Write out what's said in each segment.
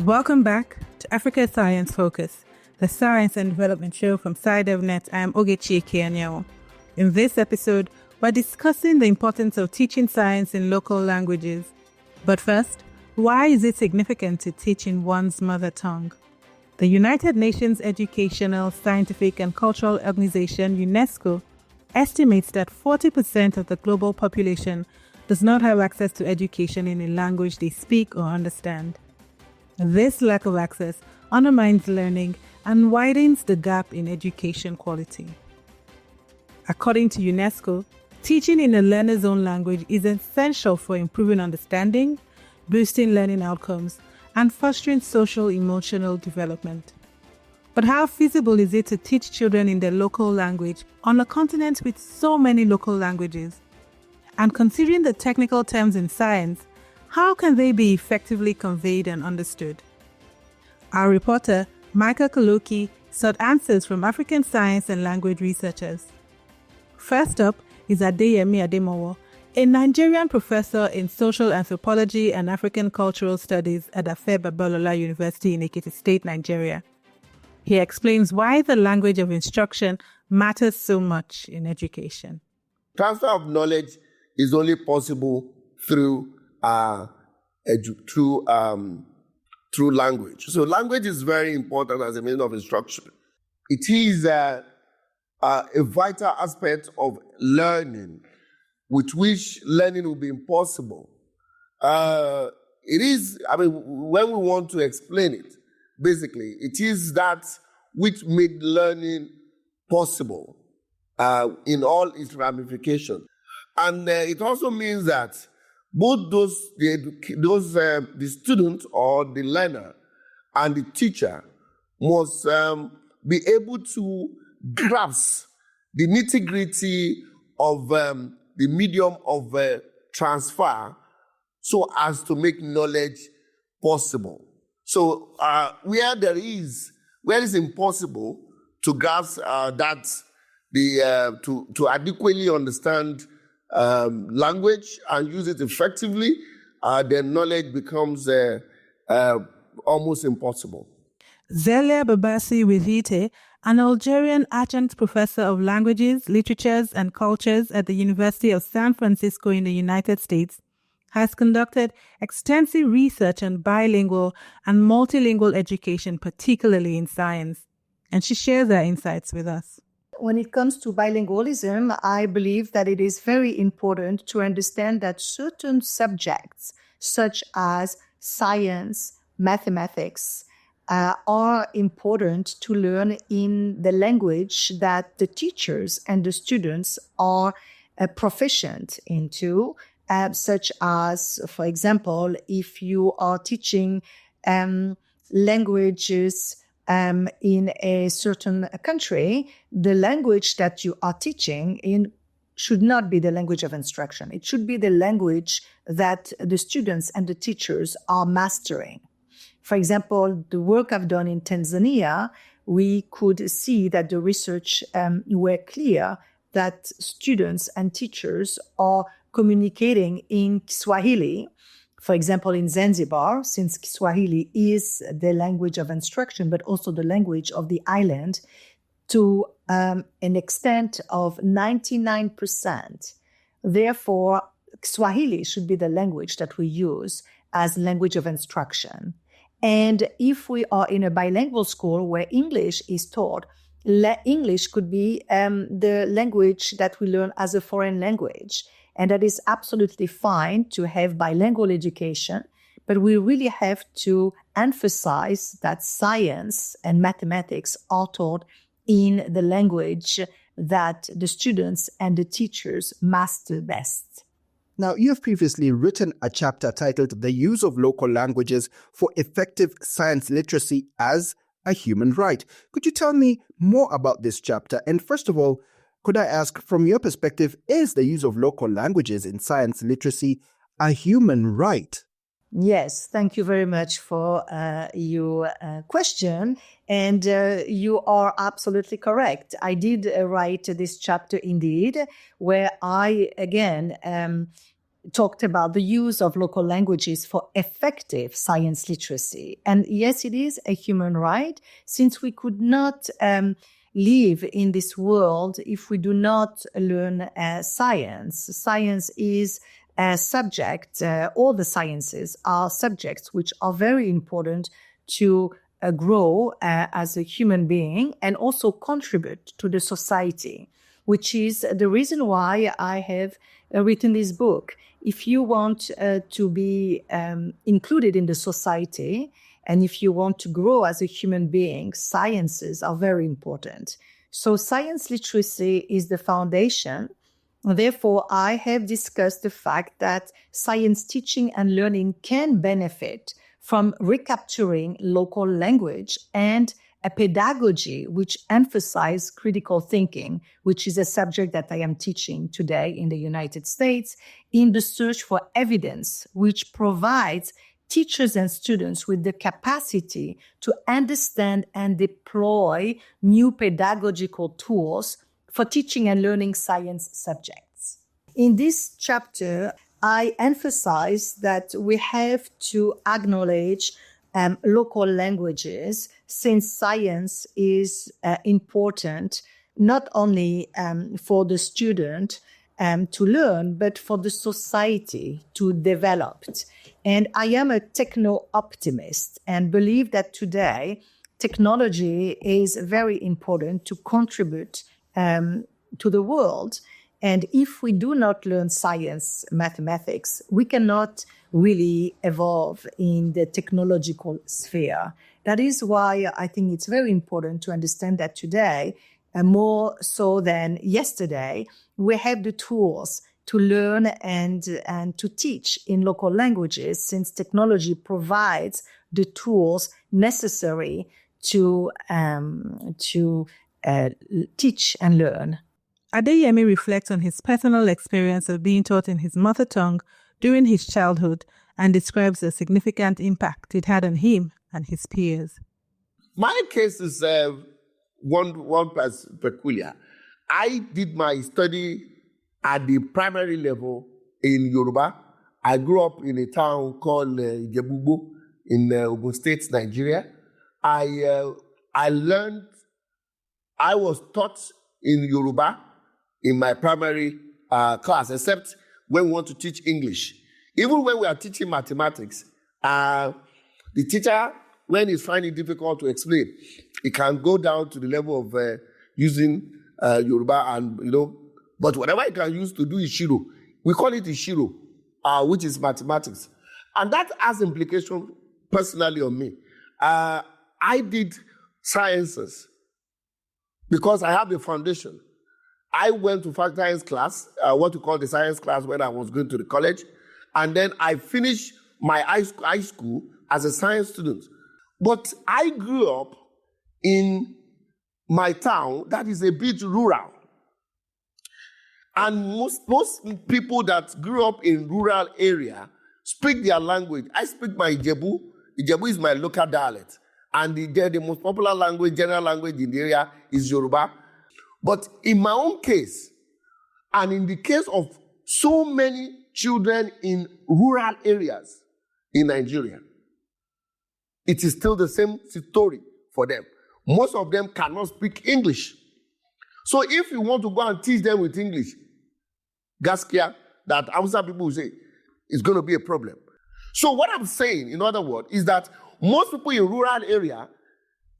Welcome back to Africa Science Focus, the science and development show from SciDevNet. I am Ogechi Kenyan. In this episode, we're discussing the importance of teaching science in local languages. But first, why is it significant to teach in one's mother tongue? The United Nations Educational, Scientific and Cultural Organization, UNESCO, estimates that 40% of the global population does not have access to education in a language they speak or understand. This lack of access undermines learning and widens the gap in education quality. According to UNESCO, teaching in a learner's own language is essential for improving understanding, boosting learning outcomes, and fostering social-emotional development. But how feasible is it to teach children in their local language on a continent with so many local languages? And considering the technical terms in science, how can they be effectively conveyed and understood? Our reporter, Michael Kaloki, sought answers from African science and language researchers. First up is Adeyemi Ademowo, a Nigerian professor in social anthropology and African cultural studies at Afe Babalola University in Ekiti State, Nigeria. He explains why the language of instruction matters so much in education. Transfer of knowledge is only possible through language. So language is very important as a means of instruction. It is a vital aspect of learning with which learning will be impossible. When we want to explain it, basically, it is that which made learning possible in all its ramifications. And it also means that both the student or the learner and the teacher must be able to grasp the nitty-gritty of the medium of transfer so as to make knowledge possible. So where it's impossible to grasp to adequately understand language and use it effectively, then knowledge becomes almost impossible. Zelia Babasi Wizite, an Algerian adjunct professor of languages, literatures, and cultures at the University of San Francisco in the United States, has conducted extensive research on bilingual and multilingual education, particularly in science. And she shares her insights with us. When it comes to bilingualism, I believe that it is very important to understand that certain subjects, such as science, mathematics, are important to learn in the language that the teachers and the students are proficient into, such as, for example, if you are teaching languages in a certain country, the language that you are teaching in should not be the language of instruction. It should be the language that the students and the teachers are mastering. For example, the work I've done in Tanzania, we could see that the research were clear that students and teachers are communicating in Kiswahili. For example, in Zanzibar, since Kiswahili is the language of instruction, but also the language of the island, to an extent of 99%. Therefore, Kiswahili should be the language that we use as language of instruction. And if we are in a bilingual school where English is taught, English could be the language that we learn as a foreign language. And that is absolutely fine to have bilingual education, but we really have to emphasize that science and mathematics are taught in the language that the students and the teachers master best. Now, you have previously written a chapter titled The Use of Local Languages for Effective Science Literacy as a Human Right. Could you tell me more about this chapter? And first of all, could I ask, from your perspective, is the use of local languages in science literacy a human right? Yes, thank you very much for your question. And you are absolutely correct. I did write this chapter indeed, where I, again, talked about the use of local languages for effective science literacy. And yes, it is a human right, since we could not live in this world if we do not learn science. Science is a subject, all the sciences are subjects which are very important to grow as a human being and also contribute to the society, which is the reason why I have written this book. If you want to be included in the society, and if you want to grow as a human being, sciences are very important. So science literacy is the foundation. Therefore, I have discussed the fact that science teaching and learning can benefit from recapturing local language and a pedagogy which emphasizes critical thinking, which is a subject that I am teaching today in the United States, in the search for evidence, which provides teachers and students with the capacity to understand and deploy new pedagogical tools for teaching and learning science subjects. In this chapter, I emphasize that we have to acknowledge local languages, since science is important not only for the student to learn, but for the society to develop. And I am a techno-optimist and believe that today technology is very important to contribute to the world. And if we do not learn science, mathematics, we cannot really evolve in the technological sphere. That is why I think it's very important to understand that today, more so than yesterday, we have the tools to learn and to teach in local languages, since technology provides the tools necessary to teach and learn. Adeyemi reflects on his personal experience of being taught in his mother tongue during his childhood and describes the significant impact it had on him and his peers. My case is one peculiar. I did my study at the primary level in Yoruba. I grew up in a town called Ijebu in Ogun State, Nigeria. I was taught in Yoruba in my primary class, except when we want to teach English. Even when we are teaching mathematics, the teacher, when he's finding it difficult to explain, he can go down to the level of using Yoruba and, but whatever he can use to do Ishiro, we call it Ishiro, which is mathematics. And that has implication personally on me. I did sciences because I have the foundation. I went to science class, what we call the science class, when I was going to the college. And then I finished my high school as a science student. But I grew up in my town that is a bit rural. And most people that grew up in rural area speak their language. I speak my Ijebu. Ijebu is my local dialect. And the most popular language, general language in the area is Yoruba. But in my own case, and in the case of so many children in rural areas in Nigeria, it is still the same story for them. Most of them cannot speak English. So if you want to go and teach them with English, Gaskia, that Hausa people will say, it's going to be a problem. So what I'm saying, in other words, is that most people in rural area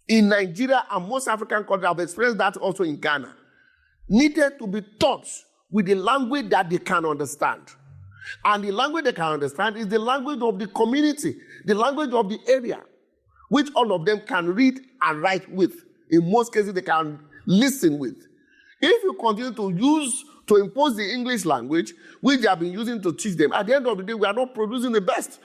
in Nigeria and most African countries, have experienced that also in Ghana, needed to be taught with the language that they can understand. And the language they can understand is the language of the community, the language of the area, which all of them can read and write with. In most cases, they can listen with. If you continue to impose the English language, which they have been using to teach them, at the end of the day, we are not producing the best.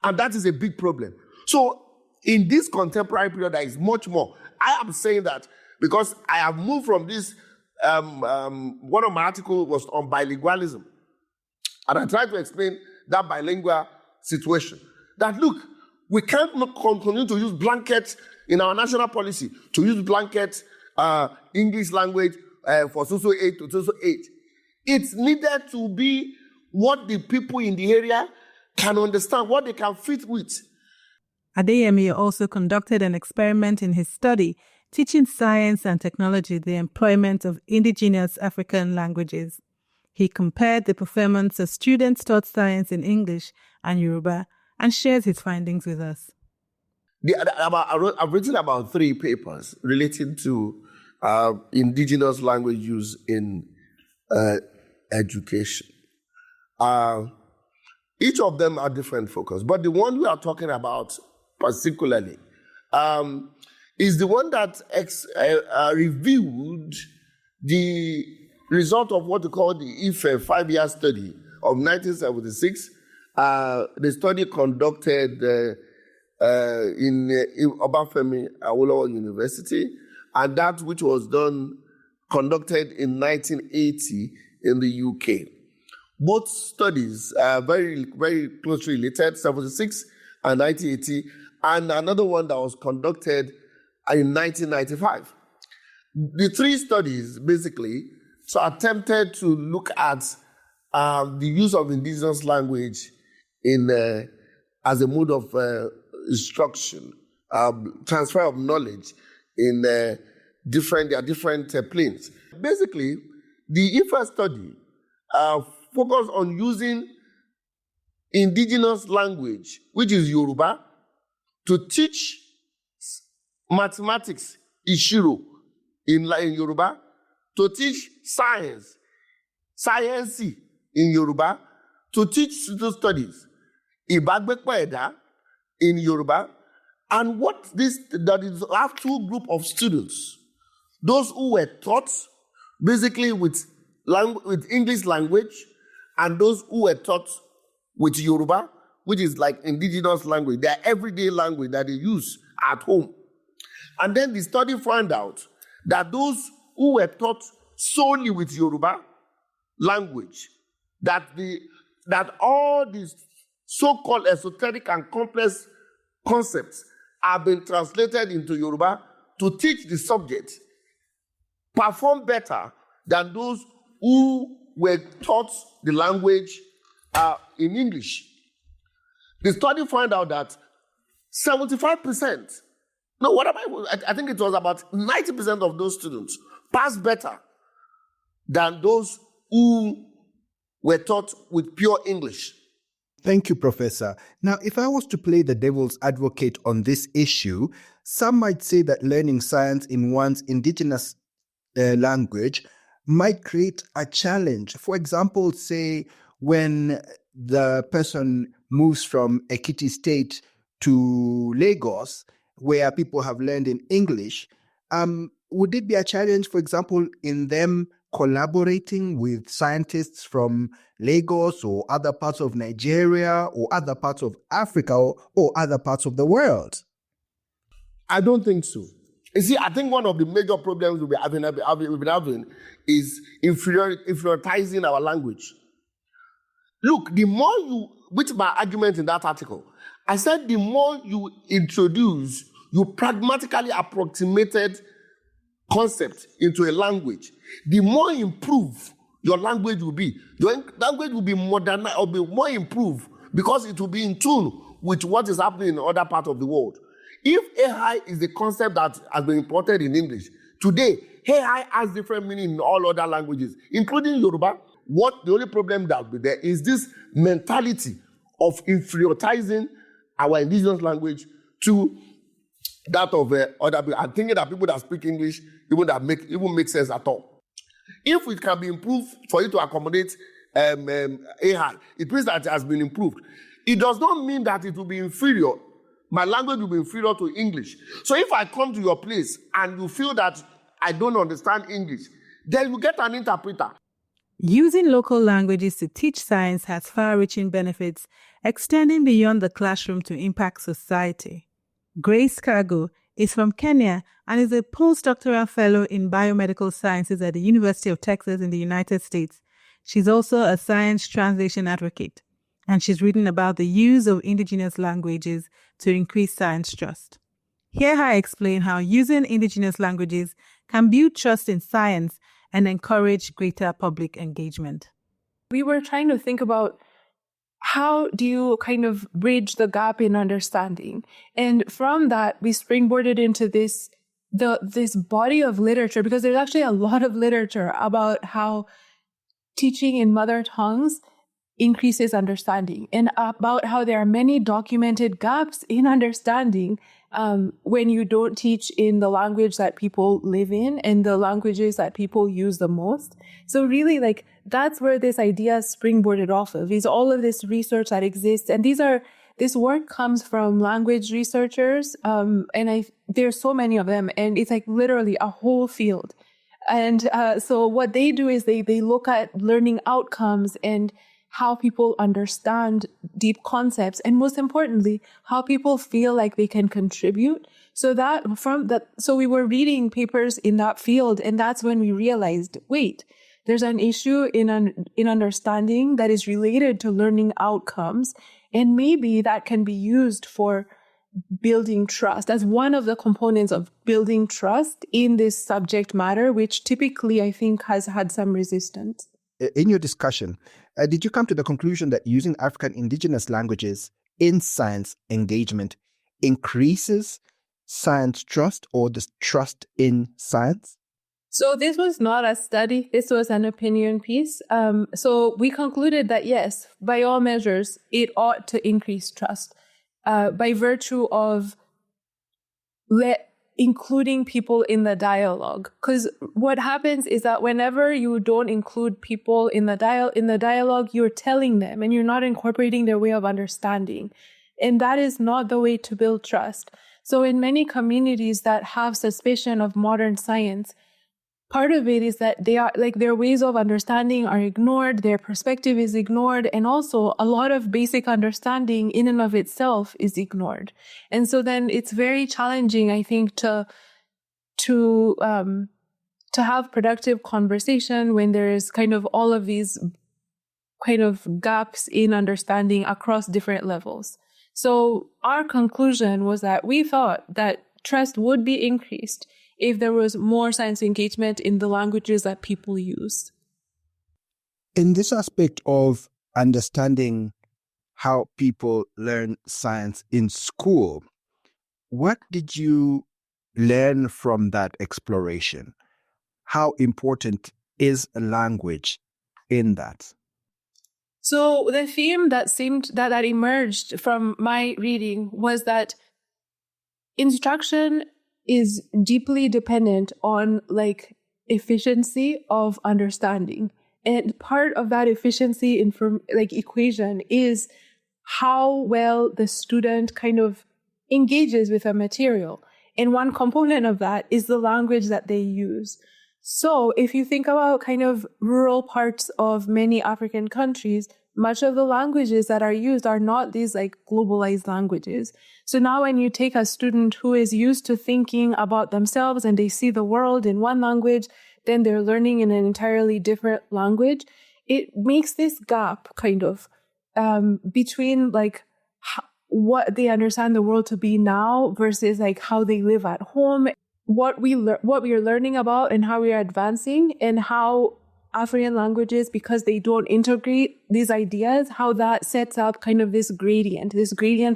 And that is a big problem. So in this contemporary period, there is much more. I am saying that because I have moved from this, one of my articles was on bilingualism. And I tried to explain that bilingual situation. That look, we can't continue to use blanket in our national policy, to use blanket English language for social aid to social aid. It's needed to be what the people in the area can understand, what they can fit with. Adeyemi also conducted an experiment in his study, teaching science and technology the employment of indigenous African languages. He compared the performance of students taught science in English and Yoruba and shares his findings with us. I've written about 3 papers relating to indigenous language use in education. Each of them are different focus, but the one we are talking about particularly is the one that reviewed the result of what we call the Ife 5-year study of 1976. The study conducted in Obafemi Awolowo University, and that which was conducted in 1980 in the UK. Both studies are very, very closely related, 76 and 1980, and another one that was conducted in 1995. The 3 studies basically attempted to look at the use of indigenous language as a mode of instruction, transfer of knowledge in their different planes. Basically, the IFA study focused on using indigenous language, which is Yoruba, to teach mathematics, Ishiro, in Yoruba, to teach science in Yoruba, to teach social studies, Ibagbekpa in Yoruba, and that is have 2 groups of students. Those who were taught basically with English language, and those who were taught with Yoruba, which is like indigenous language, their everyday language that they use at home. And then the study found out that those who were taught solely with Yoruba language, that all these so-called esoteric and complex concepts have been translated into Yoruba to teach the subject, perform better than those who were taught the language in English. The study found out that 75%, I think it was about 90% of those students passed better than those who were taught with pure English. Thank you, Professor. Now, if I was to play the devil's advocate on this issue, some might say that learning science in one's indigenous language might create a challenge. For example, say when the person moves from Ekiti State to Lagos, where people have learned in English, would it be a challenge, for example, in them collaborating with scientists from Lagos or other parts of Nigeria or other parts of Africa or other parts of the world? I don't think so. You see, I think one of the major problems we've been having is inferiorizing our language. Look, the more which my argument in that article, I said the more you introduce, you pragmatically approximated concept into a language, the more improved your language will be. Your language will be modernized or be more improved because it will be in tune with what is happening in other parts of the world. If AI is the concept that has been imported in English, today, AI has different meaning in all other languages, including Yoruba. The only problem that will be there is this mentality of inferiorizing our indigenous language to that of other people. I'm thinking that people that speak English even make sense at all. If it can be improved for you to accommodate AI, it means that it has been improved. It does not mean that it will be inferior. My language will be inferior to English. So if I come to your place and you feel that I don't understand English, then you get an interpreter. Using local languages to teach science has far-reaching benefits, extending beyond the classroom to impact society. Grace Kago is from Kenya and is a post-doctoral fellow in biomedical sciences at the University of Texas in the United States. She's also a science translation advocate, and she's written about the use of indigenous languages to increase science trust. Hear her explain how using indigenous languages can build trust in science and encourage greater public engagement. we were trying to think about how do you kind of bridge the gap in understanding? And from that, we springboarded into this body of literature, because there's actually a lot of literature about how teaching in mother tongues increases understanding, and about how there are many documented gaps in understanding when you don't teach in the language that people live in and the languages that people use the most. So really, like, that's where this idea springboarded off of, is all of this research that exists. And this work comes from language researchers, and there's so many of them, and it's like literally a whole field. And so what they do is they look at learning outcomes and how people understand deep concepts, and most importantly, how people feel like they can contribute. So we were reading papers in that field, and that's when we realized, wait, there's an issue in understanding that is related to learning outcomes, and maybe that can be used for building trust as one of the components of building trust in this subject matter, which typically I think has had some resistance. In your discussion, did you come to the conclusion that using African indigenous languages in science engagement increases science trust, or the trust in science? So this was not a study. This was an opinion piece. So we concluded that yes, by all measures, it ought to increase trust by virtue of including people in the dialogue. Because what happens is that whenever you don't include people in the dialogue, you're telling them and you're not incorporating their way of understanding. And that is not the way to build trust. So in many communities that have suspicion of modern science, part of it is that they are like their ways of understanding are ignored, their perspective is ignored, and also a lot of basic understanding in and of itself is ignored. And so then it's very challenging, I think, to have productive conversation when there is kind of all of these kind of gaps in understanding across different levels. So our conclusion was that we thought that trust would be increased if there was more science engagement in the languages that people use. In this aspect of understanding how people learn science in school, what did you learn from that exploration? How important is a language in that? So the theme that emerged from my reading was that instruction is deeply dependent on like efficiency of understanding. And part of that efficiency equation is how well the student kind of engages with a material. And one component of that is the language that they use. So if you think about kind of rural parts of many African countries, much of the languages that are used are not these like globalized languages. So now when you take a student who is used to thinking about themselves and they see the world in one language, then they're learning in an entirely different language, it makes this gap kind of between like what they understand the world to be now versus like how they live at home, what we are learning about and how we are advancing, and how African languages, because they don't integrate these ideas, how that sets up kind of this gradient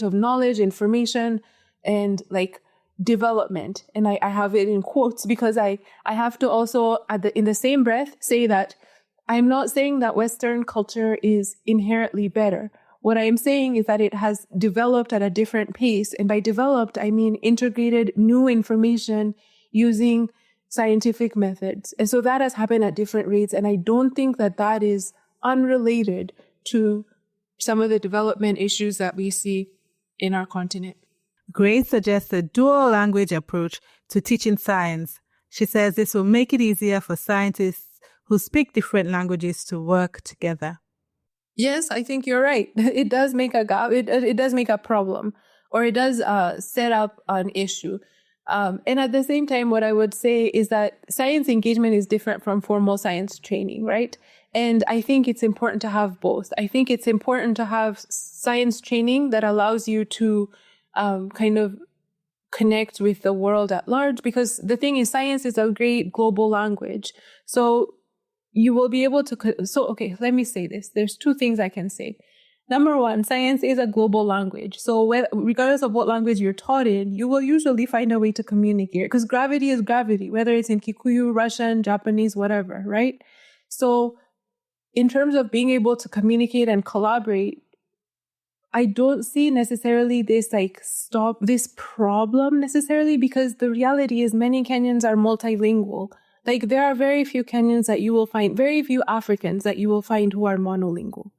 of knowledge, information, and like development. And I have it in quotes because I have to also in the same breath say that I'm not saying that Western culture is inherently better. What I am saying is that it has developed at a different pace. And by developed, I mean integrated new information using scientific methods. And so that has happened at different rates. And I don't think that that is unrelated to some of the development issues that we see in our continent. Grace suggests a dual language approach to teaching science. She says this will make it easier for scientists who speak different languages to work together. Yes, I think you're right. It does make a gap. It does make a problem, or it does set up an issue. And at the same time, what I would say is that science engagement is different from formal science training, right? And I think it's important to have both. I think it's important to have science training that allows you to kind of connect with the world at large, because the thing is, science is a great global language. So you will be able to, so, okay, let me say this. There's two things I can say. Number one, science is a global language. So regardless of what language you're taught in, you will usually find a way to communicate because gravity is gravity, whether it's in Kikuyu, Russian, Japanese, whatever, right? So in terms of being able to communicate and collaborate, I don't see necessarily this stop this problem necessarily, because the reality is many Kenyans are multilingual. Like there are very few Kenyans that you will find, very few Africans that you will find who are monolingual.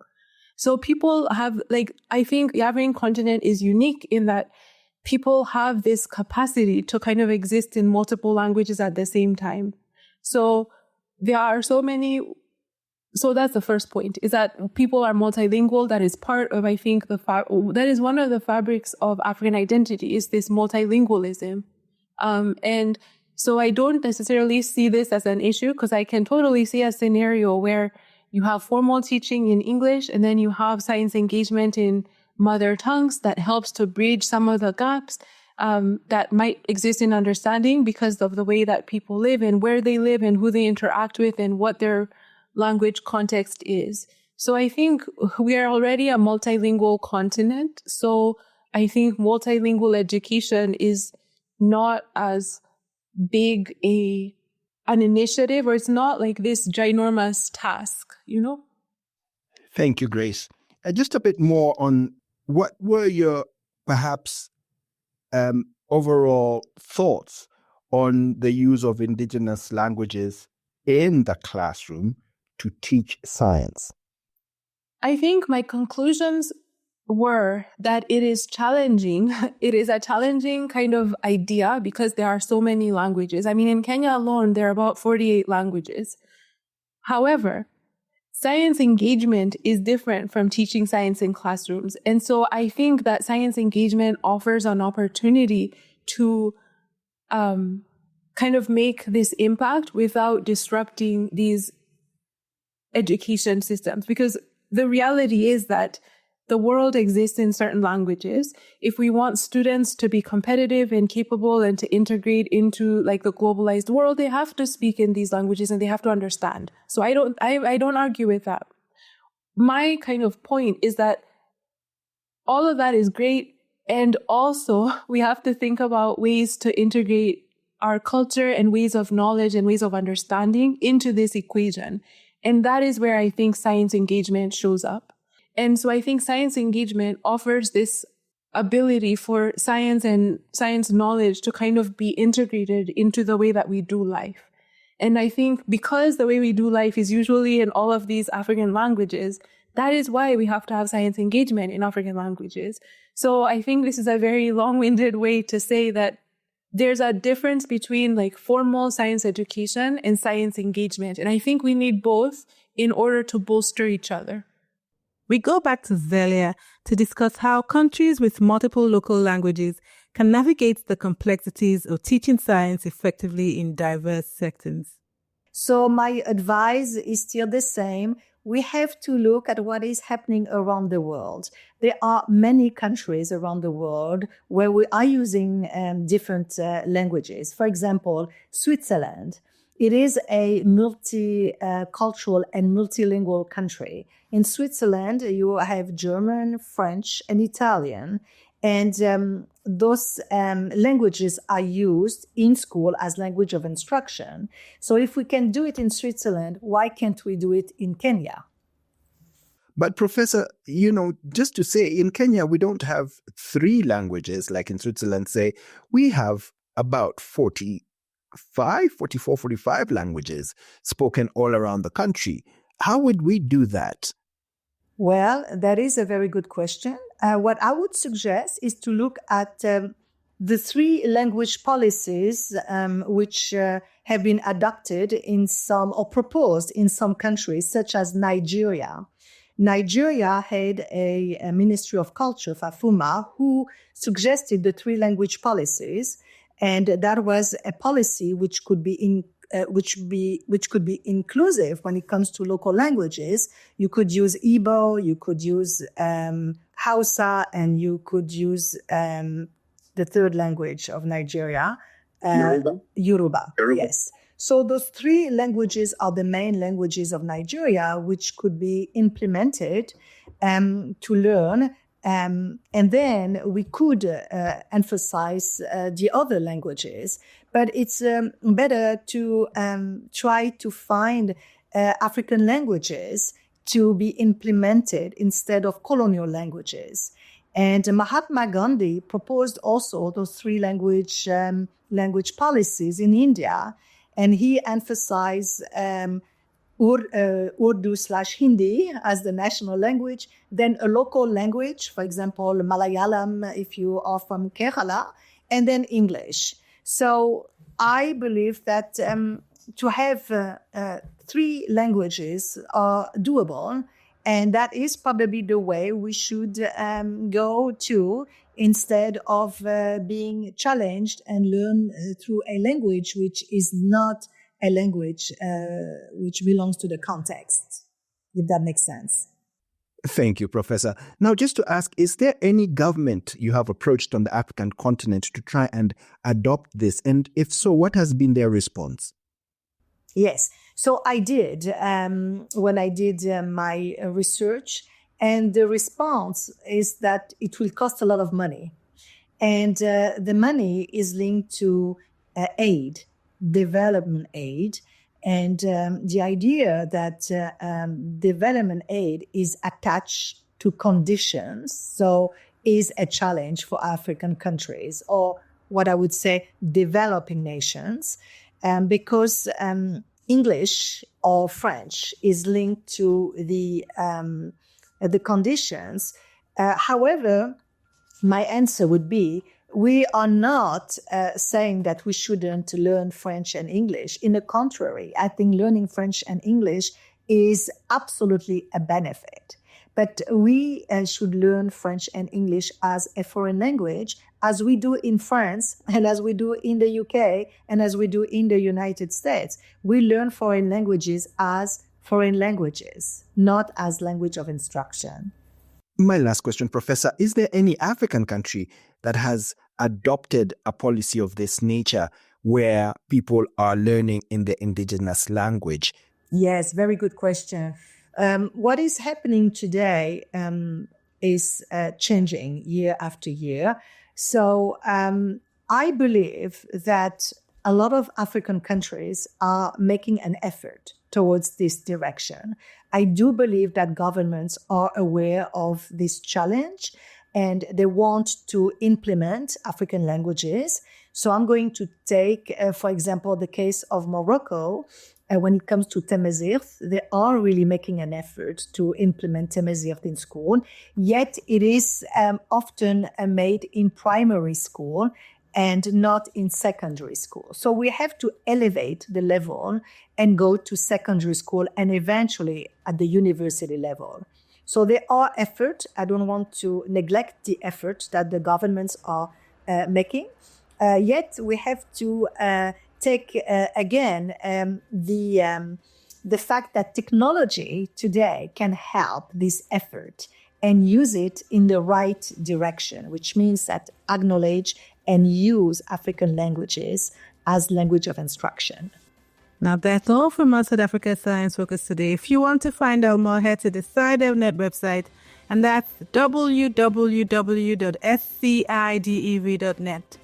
So people have, I think the African continent is unique in that people have this capacity to kind of exist in multiple languages at the same time. So there are so that's the first point, is that people are multilingual. That is part of, I think, that is one of the fabrics of African identity, is this multilingualism. And so I don't necessarily see this as an issue, because I can totally see a scenario where you have formal teaching in English and then you have science engagement in mother tongues that helps to bridge some of the gaps that might exist in understanding because of the way that people live and where they live and who they interact with and what their language context is. So I think we are already a multilingual continent. So I think multilingual education is not as big an initiative, or it's not like this ginormous task, Thank you, Grace. Just a bit more on what were your perhaps overall thoughts on the use of indigenous languages in the classroom to teach science? I think my conclusions were that it is challenging. It is a challenging kind of idea because there are so many languages. I mean, in Kenya alone, there are about 48 languages. However, science engagement is different from teaching science in classrooms. And so I think that science engagement offers an opportunity to kind of make this impact without disrupting these education systems. Because the reality is that the world exists in certain languages. If we want students to be competitive and capable and to integrate into the globalized world, they have to speak in these languages and they have to understand. So I don't argue with that. My kind of point is that all of that is great. And also we have to think about ways to integrate our culture and ways of knowledge and ways of understanding into this equation. And that is where I think science engagement shows up. And so I think science engagement offers this ability for science and science knowledge to kind of be integrated into the way that we do life. And I think because the way we do life is usually in all of these African languages, that is why we have to have science engagement in African languages. So I think this is a very long-winded way to say that there's a difference between formal science education and science engagement. And I think we need both in order to bolster each other. We go back to Zelia to discuss how countries with multiple local languages can navigate the complexities of teaching science effectively in diverse settings. So my advice is still the same. We have to look at what is happening around the world. There are many countries around the world where we are using different languages. For example, Switzerland. It is a multicultural and multilingual country. In Switzerland, you have German, French, and Italian. And those languages are used in school as language of instruction. So if we can do it in Switzerland, why can't we do it in Kenya? But Professor, just to say, in Kenya, we don't have 3 languages like in Switzerland, say. We have about 45 languages spoken all around the country. How would we do that? Well, that is a very good question. What I would suggest is to look at the 3 language policies which have been adopted in some or proposed in some countries, such as Nigeria. Nigeria had a Ministry of Culture, Fafuma, who suggested the 3 language policies. And that was a policy which could be inclusive when it comes to local languages. You could use Igbo, you could use Hausa, and you could use the third language of Nigeria, Yoruba. Yes. So those three languages are the main languages of Nigeria, which could be implemented to learn. And then we could emphasize the other languages. But it's better to try to find African languages to be implemented instead of colonial languages. And Mahatma Gandhi proposed also those three language policies in India, and he emphasized Urdu/Hindi as the national language, then a local language, for example, Malayalam if you are from Kerala, and then English. So I believe that to have three languages are doable, and that is probably the way we should go to, instead of being challenged and learn through a language which is not a language which belongs to the context, if that makes sense. Thank you, Professor. Now, just to ask, is there any government you have approached on the African continent to try and adopt this? And if so, what has been their response? Yes. So I did when I did my research, and the response is that it will cost a lot of money. And the money is linked to aid, development aid. And the idea that development aid is attached to conditions, so is a challenge for African countries, or what I would say developing nations, because English or French is linked to the conditions. However, my answer would be, we are not saying that we shouldn't learn French and English. In the contrary, I think learning French and English is absolutely a benefit. But we should learn French and English as a foreign language, as we do in France and as we do in the UK and as we do in the United States. We learn foreign languages as foreign languages, not as language of instruction. My last question, Professor, is there any African country that has adopted a policy of this nature where people are learning in the indigenous language? Yes, very good question. What is happening today is changing year after year. So I believe that a lot of African countries are making an effort towards this direction. I do believe that governments are aware of this challenge and they want to implement African languages. So I'm going to take, for example, the case of Morocco. When it comes to Tamazight, they are really making an effort to implement Tamazight in school, yet it is often made in primary school and not in secondary school. So we have to elevate the level and go to secondary school and eventually at the university level. So there are efforts. I don't want to neglect the efforts that the governments are making. Yet we have to take again the fact that technology today can help this effort and use it in the right direction, which means that acknowledge and use African languages as language of instruction. Now that's all from us at Africa Science Focus today. If you want to find out more, head to the SciDevNet website, and that's www.scidev.net.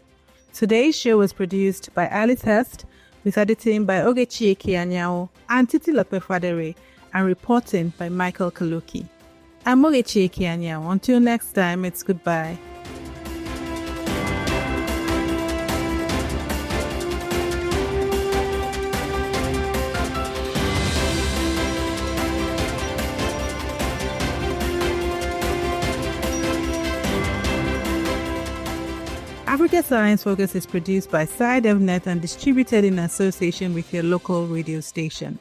Today's show was produced by Alice Hurst, with editing by Ogechi Ekeanyanwo and Titi Lope-Fadere, and reporting by Michael Kaloki. I'm Ogechi Ekeanyanwo. Until next time, it's goodbye. Africa Science Focus is produced by SciDevNet and distributed in association with your local radio station.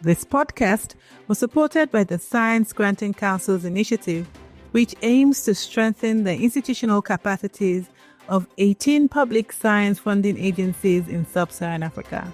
This podcast was supported by the Science Granting Council's initiative, which aims to strengthen the institutional capacities of 18 public science funding agencies in sub-Saharan Africa.